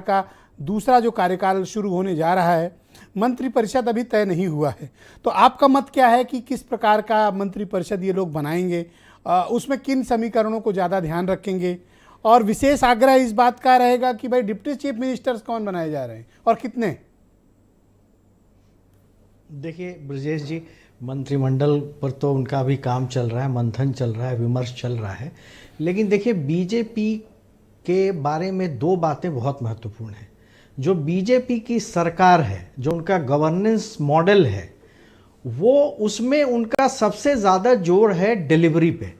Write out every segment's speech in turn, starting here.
का दूसरा जो कार्यकाल शुरू होने जा रहा है, मंत्रिपरिषद अभी तय नहीं हुआ है, तो आपका मत क्या है कि किस प्रकार का मंत्रिपरिषद ये लोग बनाएंगे, उसमें किन समीकरणों को ज़्यादा ध्यान रखेंगे, और विशेष आग्रह इस बात का रहेगा कि भाई डिप्टी चीफ मिनिस्टर्स कौन बनाए जा रहे हैं और कितने? देखिए ब्रजेश जी, मंत्रिमंडल पर तो उनका भी काम चल रहा है, मंथन चल रहा है, विमर्श चल रहा है, लेकिन देखिए बीजेपी के बारे में दो बातें बहुत महत्वपूर्ण हैं। जो बीजेपी की सरकार है, जो उनका गवर्नेंस मॉडल है, वो उसमें उनका सबसे ज़्यादा जोर है डिलीवरी पे।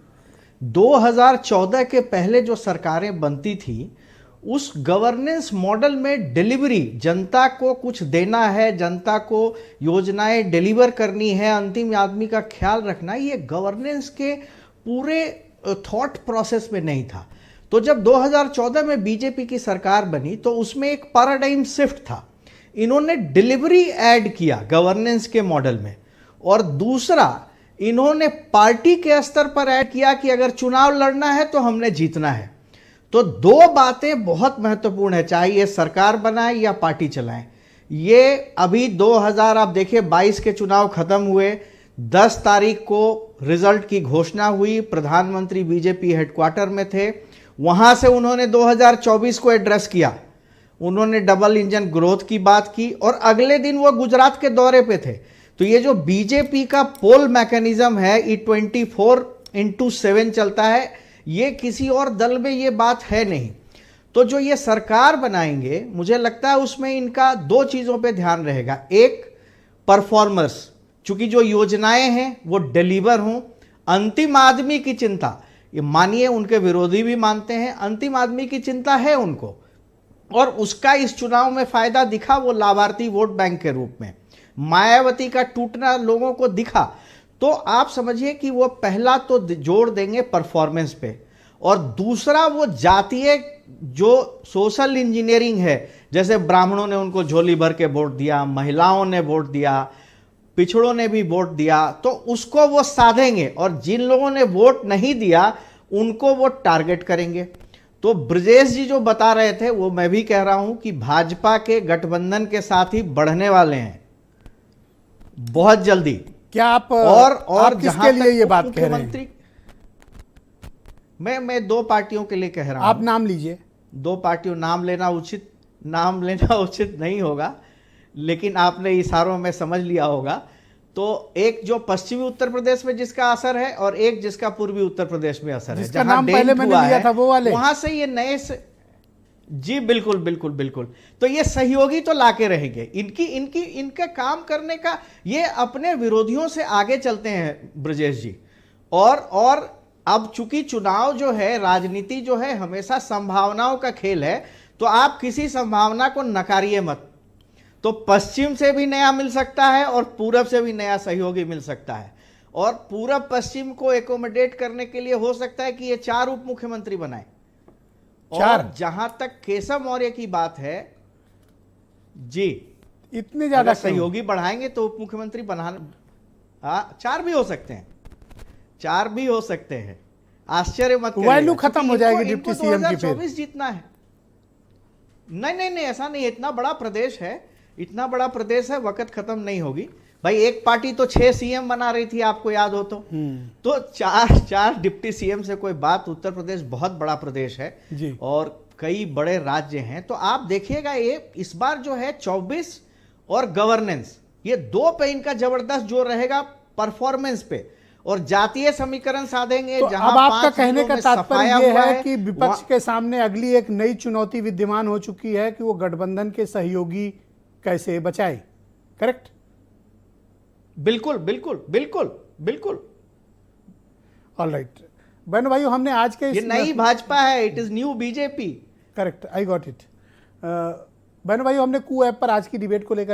2014 के पहले जो सरकारें बनती थी, उस गवर्नेंस मॉडल में डिलीवरी, जनता को कुछ देना है, जनता को योजनाएं डिलीवर करनी है, अंतिम आदमी का ख्याल रखना, ये गवर्नेंस के पूरे थॉट प्रोसेस में नहीं था। तो जब 2014 में बीजेपी की सरकार बनी तो उसमें एक पैराडाइम शिफ्ट था। इन्होंने डिलीवरी ऐड किया गवर्नेंस के मॉडल में, और दूसरा इन्होंने पार्टी के स्तर पर ऐड किया कि अगर चुनाव लड़ना है तो हमने जीतना है। तो दो बातें बहुत महत्वपूर्ण है, चाहे ये सरकार बनाए या पार्टी चलाए। ये अभी 2000 आप देखिए 22 के चुनाव खत्म हुए, 10 तारीख को रिजल्ट की घोषणा हुई, प्रधानमंत्री बीजेपी हेडक्वार्टर में थे, वहां से उन्होंने 2024 को एड्रेस किया, उन्होंने डबल इंजन ग्रोथ की बात की, और अगले दिन वो गुजरात के दौरे पे थे। तो ये जो बीजेपी का पोल मैकेनिज्म है, ये 24/7 चलता है, ये किसी और दल में ये बात है नहीं। तो जो ये सरकार बनाएंगे, मुझे लगता है उसमें इनका दो चीजों पे ध्यान रहेगा। एक, परफॉर्मर्स, चूंकि जो योजनाएं हैं वो डिलीवर हों, अंतिम आदमी की चिंता, ये मानिए उनके विरोधी भी मानते हैं, अंतिम आदमी की चिंता है उनको, और उसका इस चुनाव में फायदा दिखा, वो लाभार्थी वोट बैंक के रूप में मायावती का टूटना लोगों को दिखा। तो आप समझिए कि वो पहला तो जोर देंगे परफॉर्मेंस पे, और दूसरा वो जातीय जो सोशल इंजीनियरिंग है, जैसे ब्राह्मणों ने उनको झोली भर के वोट दिया, महिलाओं ने वोट दिया, पिछड़ों ने भी वोट दिया, तो उसको वो साधेंगे, और जिन लोगों ने वोट नहीं दिया उनको वो टारगेट करेंगे। तो ब्रजेश जी जो बता रहे थे वो मैं भी कह रहा हूं कि भाजपा के गठबंधन के साथ ही बढ़ने वाले हैं बहुत जल्दी। क्या आप और किसके लिए ये बात कह रहे हैं? मैं दो पार्टियों के लिए कह रहा हूं। आप नाम लीजिए। दो पार्टियों, नाम लेना उचित नहीं होगा, लेकिन आपने इशारों में समझ लिया होगा। तो एक जो पश्चिमी उत्तर प्रदेश में जिसका असर है, और एक जिसका पूर्वी उत्तर प्रदेश में असर है, जहां नाम पहले मैंने लिया था वो वाले, वहां से ये नए जी बिल्कुल बिल्कुल बिल्कुल। तो ये सहयोगी तो लाके रहेंगे, इनका काम करने का, ये अपने विरोधियों से आगे चलते हैं ब्रजेश जी। और अब चूंकि चुनाव जो है, राजनीति जो है, हमेशा संभावनाओं का खेल है, तो आप किसी संभावना को नकारिए मत। तो पश्चिम से भी नया मिल सकता है और पूरब से भी नया सहयोगी मिल सकता है, और पूरब पश्चिम को एकोमोडेट करने के लिए हो सकता है कि ये 4 उप मुख्यमंत्री बनाए। और जहां तक केशव मौर्य की बात है जी, इतने ज्यादा सहयोगी बढ़ाएंगे तो उप मुख्यमंत्री बनाना 4 भी हो सकते हैं, 4 भी हो सकते हैं, आश्चर्य मत करिए। वैल्यू खत्म हो जाएगी डिप्टी सीएम की, फिर 2024 जीतना है। नहीं ऐसा नहीं, इतना बड़ा प्रदेश है, वक्त खत्म नहीं होगी भाई। एक पार्टी तो 6 सीएम बना रही थी, आपको याद हो तो 4 डिप्टी सीएम से कोई बात। उत्तर प्रदेश बहुत बड़ा प्रदेश है जी, और कई बड़े राज्य हैं। तो आप देखिएगा, ये इस बार जो है 24 और गवर्नेंस, ये दो पे इनका जबरदस्त जोर रहेगा, परफॉर्मेंस पे, और जातीय समीकरण साधेंगे। तो अब आपका कहने का तात्पर्य यह है कि विपक्ष के सामने अगली एक नई चुनौती विद्यमान हो चुकी है कि वो गठबंधन के सहयोगी कैसे बचाए, करेक्ट? बिल्कुल बिल्कुल बिल्कुल बिल्कुल। ऑलराइट बहनों भाइयों, हमने आज के ये नई भाजपा है, it is new BJP. Correct, I got it. बहनों भाइयों, हमने कू ऐप पर आज की डिबेट को लेकर